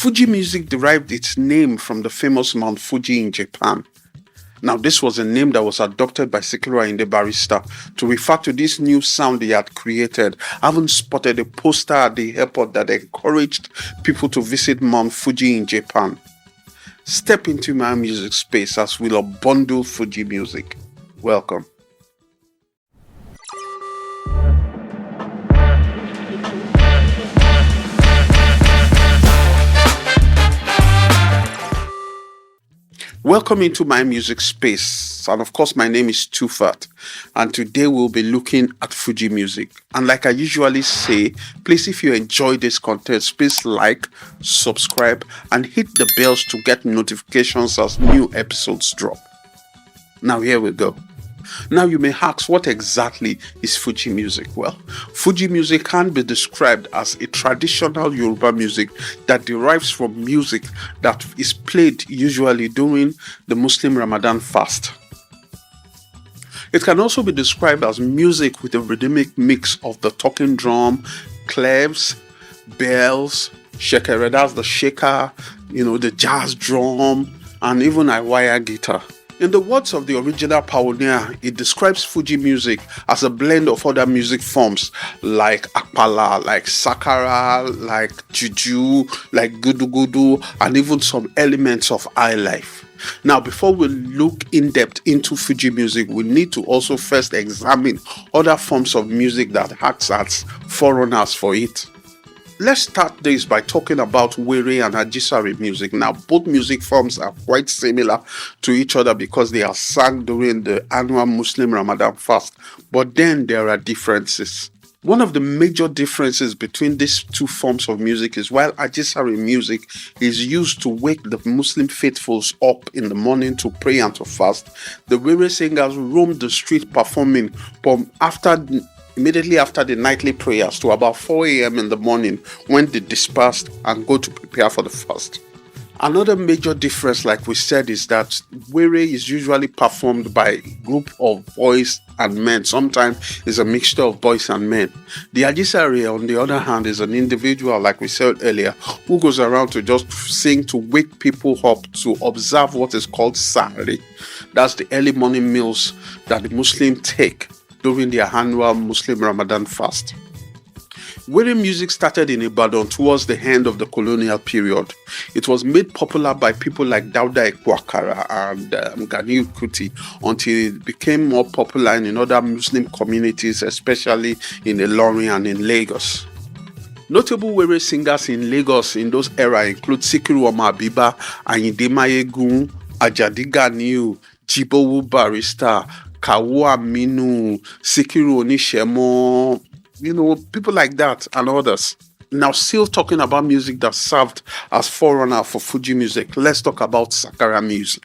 Fuji music derived its name from the famous Mount Fuji in Japan. Now, this was a name that was adopted by Sikiru Ayinde Barrister to refer to this new sound he had created, having spotted a poster at the airport that encouraged people to visit Mount Fuji in Japan. Step into my music space as we'll unbundle Fuji music. Welcome. Welcome into my music space, and of course my name is Tufat, and today we'll be looking at Fuji music. And like I usually say, please, if you enjoy this content, please like, subscribe, and hit the bells to get notifications as new episodes drop. Now here we go. Now you may ask, what exactly is Fuji music? Well, Fuji music can be described as a traditional Yoruba music that derives from music that is played usually during the Muslim Ramadan fast. It can also be described as music with a rhythmic mix of the talking drum, claves, bells, shekere, that's the shaker, the jazz drum, and even a wire guitar. In the words of the original pioneer, it describes Fuji music as a blend of other music forms like akpala, like sakara, like juju, like gudu, and even some elements of high life. Now, before we look in depth into Fuji music, we need to also first examine other forms of music that acts as forerunners for it. Let's start this by talking about Were and Ajisare music. Now, both music forms are quite similar to each other because they are sung during the annual Muslim Ramadan fast, but then there are differences. One of the major differences between these two forms of music is while Ajisare music is used to wake the Muslim faithfuls up in the morning to pray and to fast, the Were singers roam the street performing from immediately after the nightly prayers to about 4 a.m. in the morning when they disperse and go to prepare for the fast. Another major difference, like we said, is that Were is usually performed by a group of boys and men. Sometimes it's a mixture of boys and men. The Ajisare, on the other hand, is an individual, like we said earlier, who goes around to just sing to wake people up to observe what is called Sahri. That's the early morning meals that the Muslims take during their annual Muslim Ramadan fast. Were music started in Ibadan towards the end of the colonial period. It was made popular by people like Dauda Ekwakara and Ganiu Kuti until it became more popular in other Muslim communities, especially in Ilorin and in Lagos. Notable Were singers in Lagos in those eras include Sikiru Omo Abiba, Ayinde Mayegun, Ajadi Ganiu, Jibowu Barrister, Kawu Aminu, Sikiru Onishemo, people like that and others. Now, still talking about music that served as forerunner for Fuji music, let's talk about Sakara music.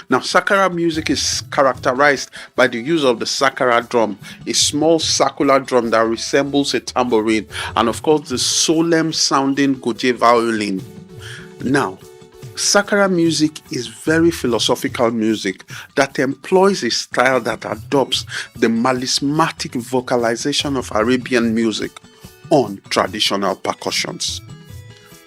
Now, Sakara music is characterized by the use of the Sakara drum, a small circular drum that resembles a tambourine, and of course the solemn sounding goje violin. Now, Sakara music is very philosophical music that employs a style that adopts the melismatic vocalization of Arabian music on traditional percussions.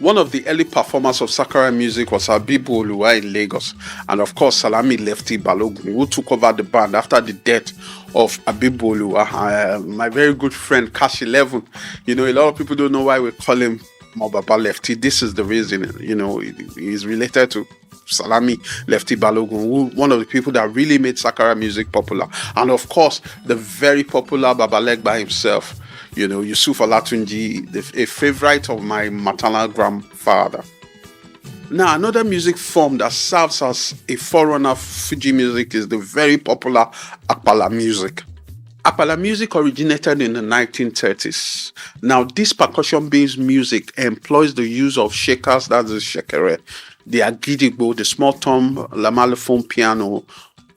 One of the early performers of Sakara music was Habibu Oluwa in Lagos, and of course Salami Lefty Balogun, who took over the band after the death of Habibu Oluwa. My very good friend Cash 11, a lot of people don't know why we call him Mobaba Lefty. This is the reason, he's related to Salami Lefty Balogun, one of the people that really made Sakara music popular. And of course, the very popular Babaleg by himself, Yusuf Olatunji, a favorite of my maternal grandfather. Now, another music form that serves as a forerunner of Fuji music is the very popular Akpala music. Akpala music originated in the 1930s. Now, this percussion-based music employs the use of shakers, that's the shekere, the agidigbo, the small tom, lamalophone piano,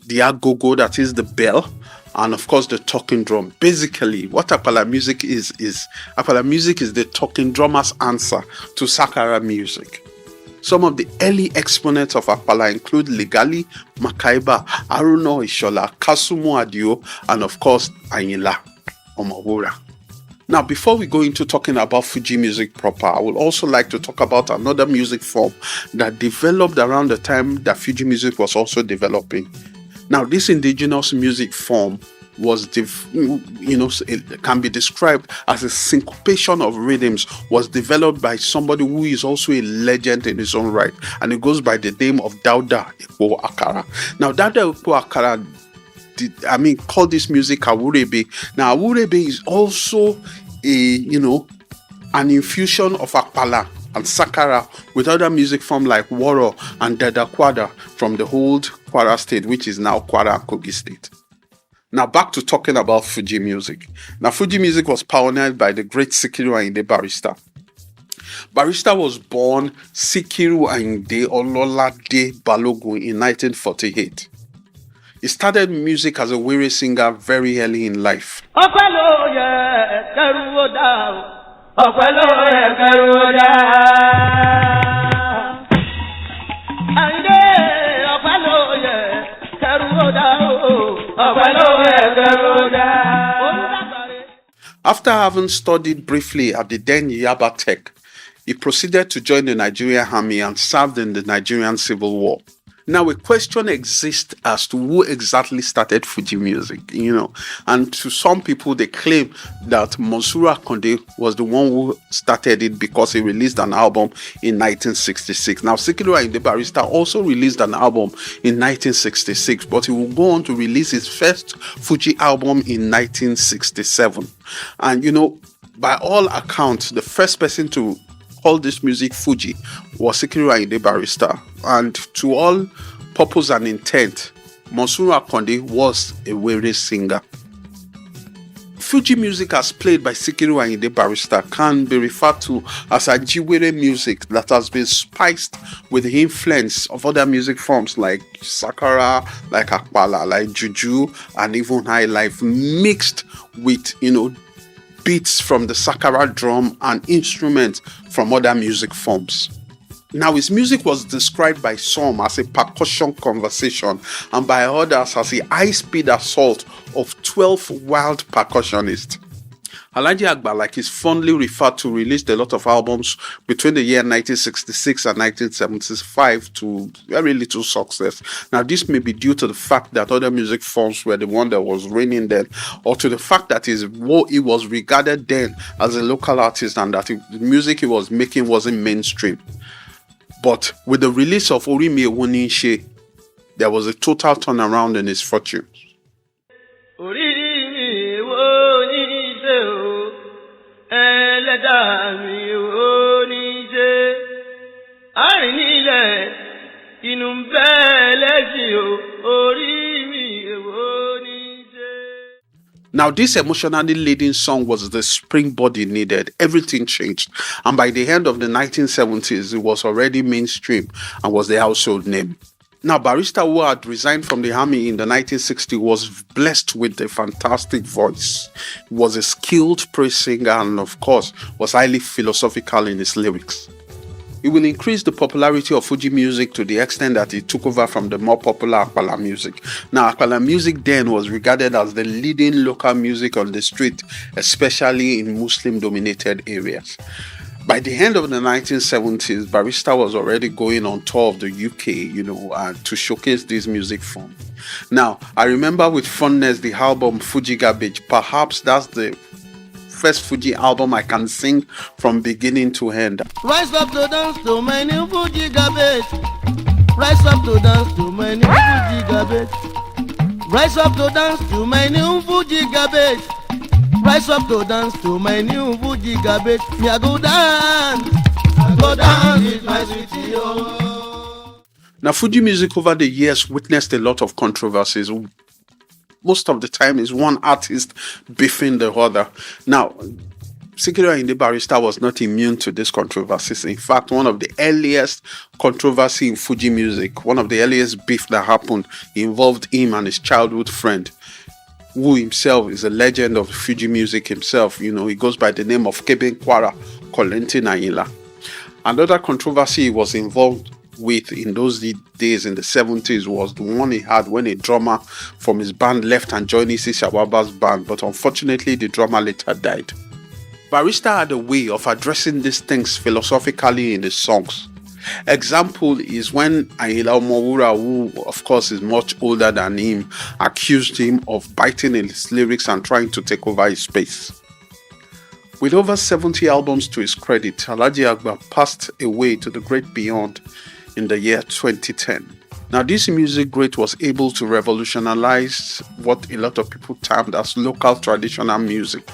the agogo, that is the bell, and of course the talking drum. Basically, what Akpala music is Akpala music is the talking drummer's answer to Sakara music. Some of the early exponents of Akpala include Legali, Makaiba, Aruno Ishola, Kasumu Adio, and of course Ayinla Omowura. Now, before we go into talking about Fuji music proper, I would also like to talk about another music form that developed around the time that Fuji music was also developing. Now, this indigenous music form was, it can be described as a syncopation of rhythms, was developed by somebody who is also a legend in his own right, and it goes by the name of Dauda Ekpo Akara. Now, Dauda Ekpo Akara call this music Awurebe. Now, Awurebe is also an infusion of Akpala and Sakara with other music forms like Woro and Dada Kwada from the old Kwara state, which is now Kwara and Kogi state. Now, back to talking about Fuji music. Now, Fuji music was pioneered by the great Sikiru Ayinde Barrister. Barrister was born Sikiru Ayinde Ololade Balogun in 1948. He started music as a were singer very early in life. After having studied briefly at the then Yaba Tech, he proceeded to join the Nigerian Army and served in the Nigerian Civil War. Now, a question exists as to who exactly started Fuji music, and to some people, they claim that Monsuru Akande was the one who started it because he released an album in 1966. Now, Sikiru Ayinde Barrister also released an album in 1966, but he will go on to release his first Fuji album in 1967. And, by all accounts, the first person to call this music Fuji was Sikiru Ayinde Barrister, and to all purpose and intent, Monsuru Akande was a were singer. Fuji music as played by Sikiru Ayinde Barrister can be referred to as Ajiwere music that has been spiced with the influence of other music forms like Sakara, like Akpala, like Juju, and even High Life, mixed with, beats from the Sakara drum and instruments from other music forms. Now, his music was described by some as a percussion conversation and by others as a high-speed assault of 12 wild percussionists. Alhaji Agba, like is fondly referred to, released a lot of albums between the year 1966 and 1975 to very little success. Now, this may be due to the fact that other music forms were the one that was reigning then, or to the fact that he was regarded then as a local artist and that the music he was making wasn't mainstream. But with the release of Orimi Ewoninshe, there was a total turnaround in his fortunes. Now, this emotionally laden song was the springboard he needed. Everything changed. And by the end of the 1970s, it was already mainstream and was the household name. Now, Barrister, who had resigned from the army in the 1960s, was blessed with a fantastic voice. He was a skilled praise singer and, of course, was highly philosophical in his lyrics. It will increase the popularity of Fuji music to the extent that it took over from the more popular Akpala music. Now, Akpala music then was regarded as the leading local music on the street, especially in Muslim-dominated areas. By the end of the 1970s, Barrister was already going on tour of the UK, to showcase this music form. Now, I remember with fondness the album Fuji Garbage. Perhaps that's the first Fuji album I can sing from beginning to end. Rise up to dance to my new Fuji Garbage. Rise up to dance to my new Fuji Garbage. Rise up to dance to my new Fuji Garbage. Rise up to dance to my new Fuji Garbage. Me I go dance with my sweetie. Now, Fuji music over the years witnessed a lot of controversies. Most of the time is one artist beefing the other. Now, Sikiru Ayinde Barrister was not immune to these controversies. In fact, one of the earliest controversy in Fuji music, one of the earliest beef that happened, involved him and his childhood friend, who himself is a legend of Fuji music himself. He goes by the name of Keben Kwara Kolenti Nayila. Another controversy he was involved with in those days in the 70s was the one he had when a drummer from his band left and joined Isi Shawaba's band, but unfortunately the drummer later died. Barrister had a way of addressing these things philosophically in his songs. Example is when Ayinla Omowura, who of course is much older than him, accused him of biting in his lyrics and trying to take over his space. With over 70 albums to his credit, Alhaji Agba passed away to the great beyond in the year 2010. Now, this music great was able to revolutionize what a lot of people termed as local traditional music,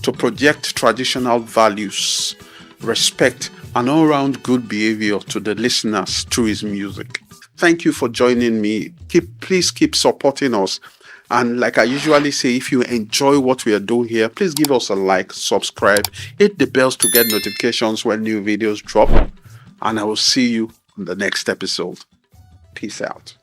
to project traditional values, respect, and all-round good behavior to the listeners through his music. Thank you for joining me. Please keep supporting us. And like I usually say, if you enjoy what we are doing here, please give us a like, subscribe, hit the bells to get notifications when new videos drop. And I will see you on the next episode. Peace out.